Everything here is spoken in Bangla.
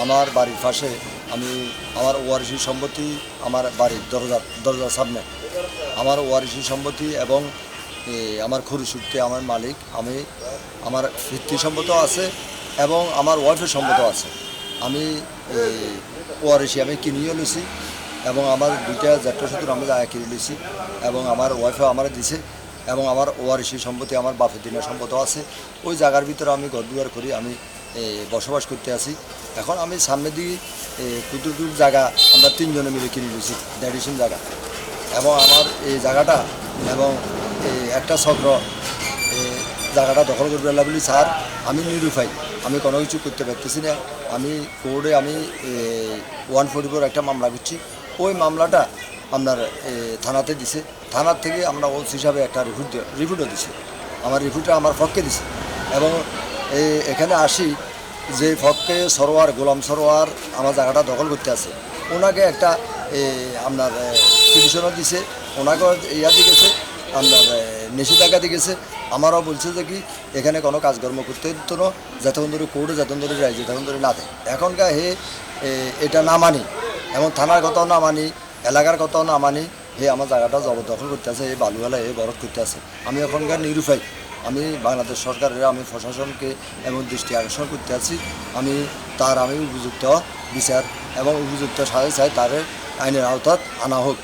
আমার বাড়ির পাশে আমি আমার ওয়ারিশি সম্পত্তি আমার বাড়ির দরজার সামনে আমার ওয়ারিশি সম্পত্তি এবং আমার খরুসুক্তি আমার মালিক আমি আমার পিতৃ সম্পদও আছে এবং আমার ওয়াইফের সম্পদও আছে। আমি ওয়ারিশি আমি কিনিও লুছি এবং আমার দুইটা জ্যেষ্ঠ শ্বশুর আমি জায়গা কিনে লুছি এবং আমার ওয়াইফও আমার দিছে এবং আমার ওয়ারিশি সম্পত্তি আমার বাপের দিনের সম্পদও আছে। ওই জায়গার ভিতরে আমি ঘর দুয়ার করি আমি বসবাস করতে আছি। এখন আমি সামনে দিয়ে ক্ষুদ্র জায়গা আমরা তিনজনে মিলে কিনে নিয়েছি 1.5 জায়গা এবং আমার এই জায়গাটা এবং একটা চক্র জায়গাটা দখল করবে বলি স্যার আমি নিরুপায়, আমি কোনো কিছু করতে পারতেছি না। আমি কোর্টে আমি 144 একটা মামলা করছি। ওই মামলাটা আপনার থানাতে দিছে, থানার থেকে আমরা ওসি হিসাবে একটা রিপোর্টও দিছি, আমার রিপোর্টটা আমার পক্ষে দিছে এবং এখানে আসি যে পক্ষে সরোয়ার গোলাম সরোয়ার আমার জায়গাটা দখল করতে আছে ওনাকে একটা আপনার পিটিশনও দিছে, ওনাকেও ইয়াতে গেছে আপনার নিষেধাজ্ঞা দিয়ে গেছে। আমারও বলছে যে কি এখানে কোনো কাজকর্ম করতে দিত না, যতক্ষণ ধরে কোর্টে যতক্ষণ ধরে যায় যতক্ষণ ধরে না দেয়। এখনকার এটা না মানি এবং থানার কথাও না মানি, এলাকার কথাও না মানি, আমার জায়গাটা জবরদখল করতে আছে, বালুওয়ালা বরফ করতে আছে। আমি এখনকার নিরুপায়, আমি বাংলাদেশ সরকারের আমি প্রশাসনকে এবং দৃষ্টি আকর্ষণ করতে আছি। আমি উপযুক্ত বিচার এবং উপযুক্ত সাজা চাই, তার আইনের আওতায় আনা হোক।